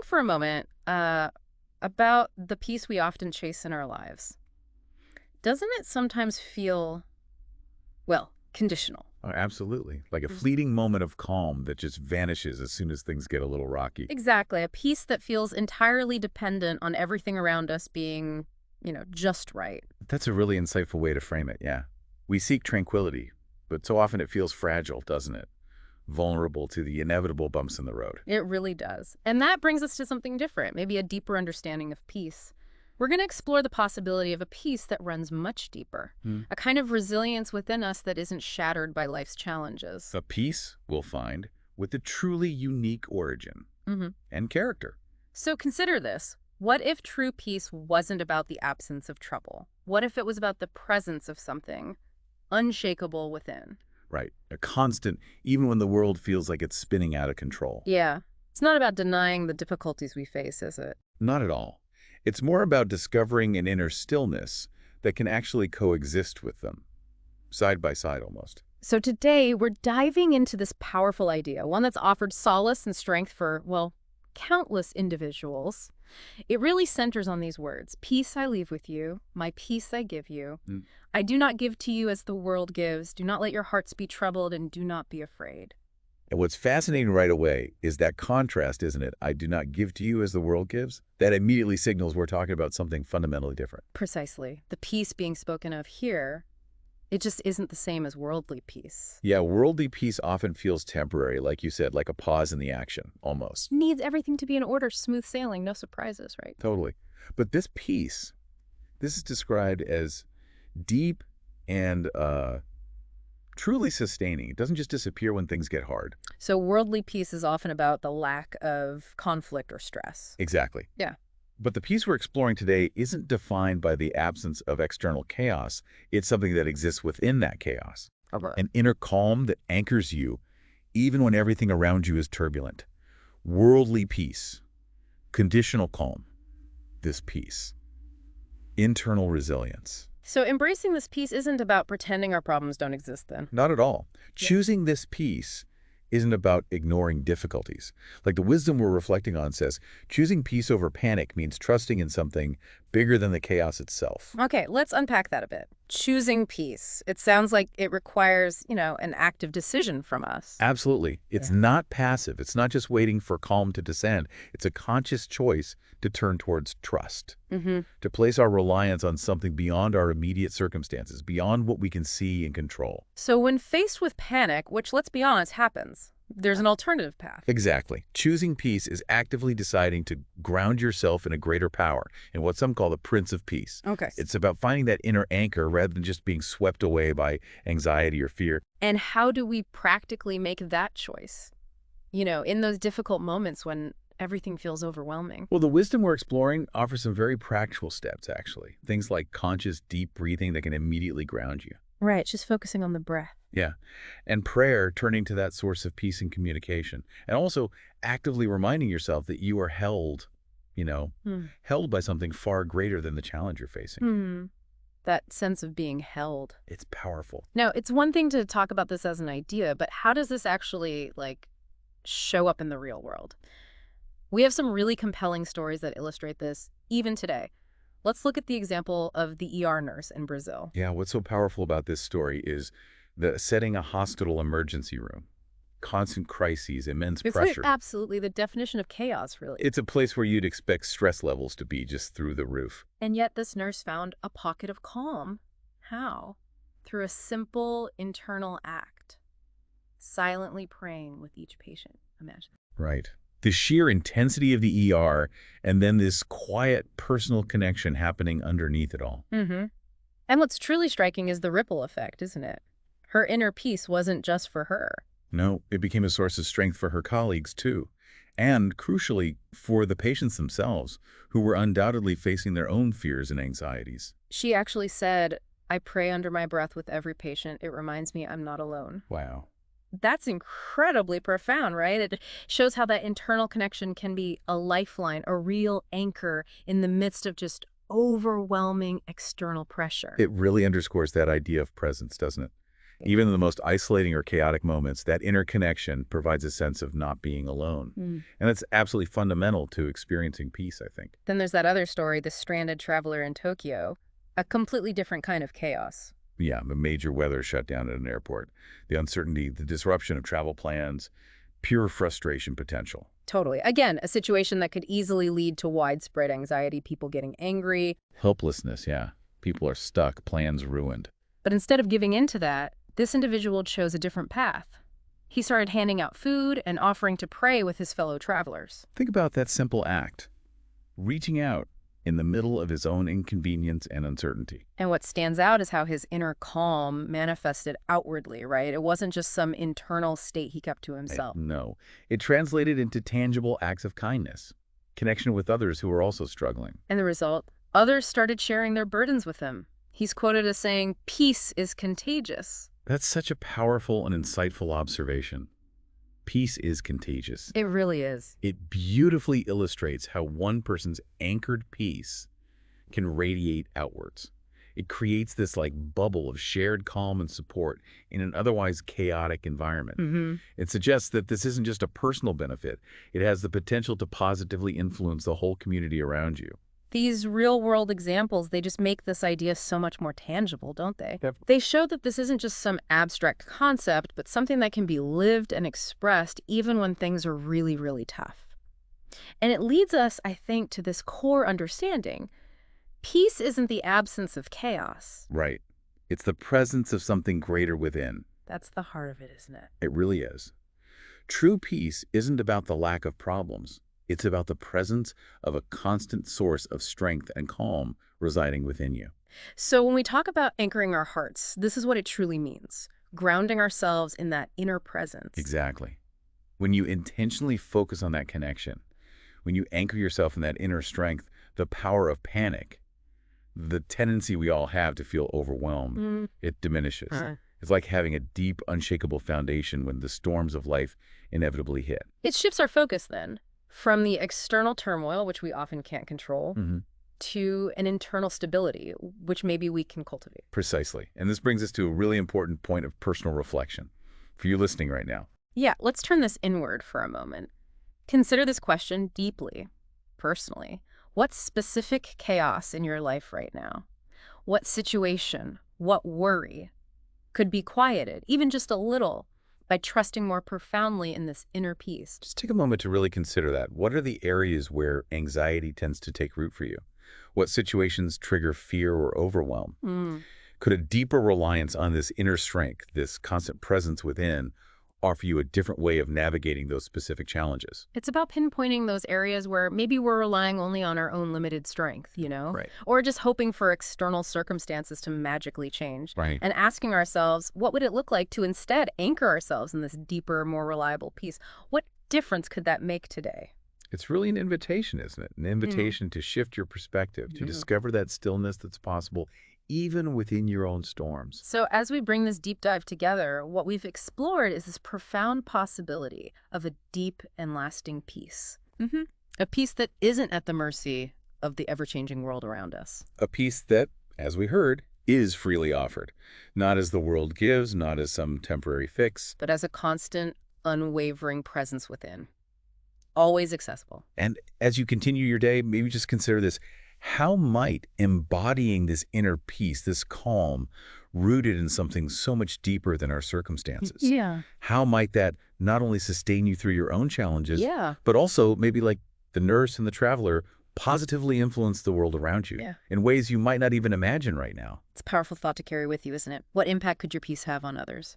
for a moment about the peace we often chase in our lives. Doesn't it sometimes feel, well, conditional? Oh, absolutely. Like a Mm. fleeting moment of calm that just vanishes as soon as things get a little rocky. Exactly. A peace that feels entirely dependent on everything around us being, just right. That's a really insightful way to frame it, yeah. We seek tranquility, but so often it feels fragile, doesn't it? Vulnerable to the inevitable bumps in the road. It really does. And that brings us to something different, maybe a deeper understanding of peace. We're going to explore the possibility of a peace that runs much deeper, Hmm. a kind of resilience within us that isn't shattered by life's challenges. A peace, we'll find, with a truly unique origin hmm and character. So consider this. What if true peace wasn't about the absence of trouble? What if it was about the presence of something unshakable within? Right. A constant, even when the world feels like it's spinning out of control. Yeah. It's not about denying the difficulties we face, is it? Not at all. It's more about discovering an inner stillness that can actually coexist with them, side by side almost. So today, we're diving into this powerful idea, one that's offered solace and strength for, well, countless individuals. It really centers on these words: peace I leave with you, my peace I give you. Mm. I do not give to you as the world gives. Do not let your hearts be troubled, and do not be afraid. And what's fascinating right away is that contrast, isn't it? I do not give to you as the world gives. That immediately signals we're talking about something fundamentally different. Precisely. The peace being spoken of here, it just isn't the same as worldly peace. Yeah, worldly peace often feels temporary, like you said, like a pause in the action, almost. Needs everything to be in order, smooth sailing, no surprises, right? Totally. But this peace, this is described as deep and truly sustaining. It doesn't just disappear when things get hard. So worldly peace is often about the lack of conflict or stress. Exactly. Yeah. But the peace we're exploring today isn't defined by the absence of external chaos. It's something that exists within that chaos. An inner calm that anchors you even when everything around you is turbulent. Worldly peace. Conditional calm. This peace. Internal resilience. So embracing this peace isn't about pretending our problems don't exist then. Not at all. Yeah. Choosing this peace isn't about ignoring difficulties. Like the wisdom we're reflecting on says, choosing peace over panic means trusting in something bigger than the chaos itself. Okay, let's unpack that a bit. Choosing peace. It sounds like it requires, an active decision from us. Absolutely. It's Yeah. not passive. It's not just waiting for calm to descend. It's a conscious choice to turn towards trust, to place our reliance on something beyond our immediate circumstances, beyond what we can see and control. So when faced with panic, which let's be honest happens, there's an alternative path. Exactly. Choosing peace is actively deciding to ground yourself in a greater power, in what some call the Prince of Peace. Okay. It's about finding that inner anchor rather than just being swept away by anxiety or fear. And how do we practically make that choice? In those difficult moments when everything feels overwhelming. Well, the wisdom we're exploring offers some very practical steps, actually. Things like conscious, deep breathing that can immediately ground you. Right, just focusing on the breath. Yeah. And prayer, turning to that source of peace and communication. And also actively reminding yourself that you are held, held by something far greater than the challenge you're facing. That sense of being held. It's powerful. Now, it's one thing to talk about this as an idea, but how does this actually, show up in the real world? We have some really compelling stories that illustrate this, even today. Let's look at the example of the ER nurse in Brazil. Yeah, what's so powerful about this story is the setting a hospital emergency room. Constant crises, immense It's pressure. absolutely the definition of chaos, really. It's a place where you'd expect stress levels to be just through the roof. And yet this nurse found a pocket of calm. How? Through a simple internal act. Silently praying with each patient. Imagine. Right. The sheer intensity of the ER and then this quiet personal connection happening underneath it all. And what's truly striking is the ripple effect, isn't it? Her inner peace wasn't just for her. No, it became a source of strength for her colleagues, too. And, crucially, for the patients themselves, who were undoubtedly facing their own fears and anxieties. She actually said, I pray under my breath with every patient. It reminds me I'm not alone. Wow. That's incredibly profound, right? It shows how that internal connection can be a lifeline, a real anchor in the midst of just overwhelming external pressure. It really underscores that idea of presence, doesn't it? Even in the most isolating or chaotic moments, that interconnection provides a sense of not being alone. Mm. And that's absolutely fundamental to experiencing peace, I think. Then there's that other story, the stranded traveler in Tokyo, a completely different kind of chaos. Yeah, the major weather shutdown at an airport, the uncertainty, the disruption of travel plans, pure frustration potential. Totally. Again, a situation that could easily lead to widespread anxiety, people getting angry. Helplessness, yeah. People are stuck, plans ruined. But instead of giving in to that, this individual chose a different path. He started handing out food and offering to pray with his fellow travelers. Think about that simple act. Reaching out in the middle of his own inconvenience and uncertainty. And what stands out is how his inner calm manifested outwardly, right? It wasn't just some internal state he kept to himself. No, it translated into tangible acts of kindness, connection with others who were also struggling. And the result? Others started sharing their burdens with him. He's quoted as saying, "Peace is contagious." That's such a powerful and insightful observation. Peace is contagious. It really is. It beautifully illustrates how one person's anchored peace can radiate outwards. It creates this bubble of shared calm and support in an otherwise chaotic environment. It suggests that this isn't just a personal benefit. It has the potential to positively influence the whole community around you. These real-world examples, they just make this idea so much more tangible, don't they? Yep. They show that this isn't just some abstract concept, but something that can be lived and expressed even when things are really, really tough. And it leads us, I think, to this core understanding. Peace isn't the absence of chaos. Right. It's the presence of something greater within. That's the heart of it, isn't it? It really is. True peace isn't about the lack of problems. It's about the presence of a constant source of strength and calm residing within you. So when we talk about anchoring our hearts, this is what it truly means. Grounding ourselves in that inner presence. Exactly. When you intentionally focus on that connection, when you anchor yourself in that inner strength, the power of panic, the tendency we all have to feel overwhelmed, it diminishes. It's like having a deep, unshakable foundation when the storms of life inevitably hit. It shifts our focus then. From the external turmoil, which we often can't control, to an internal stability, which maybe we can cultivate. Precisely. And this brings us to a really important point of personal reflection for you listening right now. Yeah, let's turn this inward for a moment. Consider this question deeply, personally. What specific chaos in your life right now? What situation, what worry could be quieted, even just a little, by trusting more profoundly in this inner peace? Just take a moment to really consider that. What are the areas where anxiety tends to take root for you? What situations trigger fear or overwhelm? Could a deeper reliance on this inner strength, this constant presence within, offer you a different way of navigating those specific challenges? It's about pinpointing those areas where maybe we're relying only on our own limited strength, Right. Or just hoping for external circumstances to magically change. Right. And asking ourselves, what would it look like to instead anchor ourselves in this deeper, more reliable peace? What difference could that make today? It's really an invitation, isn't it? An invitation to shift your perspective, to discover that stillness that's possible even within your own storms. So as we bring this deep dive together, what we've explored is this profound possibility of a deep and lasting peace. A peace that isn't at the mercy of the ever-changing world around us. A peace that, as we heard, is freely offered. Not as the world gives, not as some temporary fix. But as a constant, unwavering presence within. Always accessible. And as you continue your day, maybe just consider this. How might embodying this inner peace, this calm, rooted in something so much deeper than our circumstances? Yeah. How might that not only sustain you through your own challenges, Yeah. but also maybe like the nurse and the traveler, positively influence the world around you in ways you might not even imagine right now? It's a powerful thought to carry with you, isn't it? What impact could your peace have on others?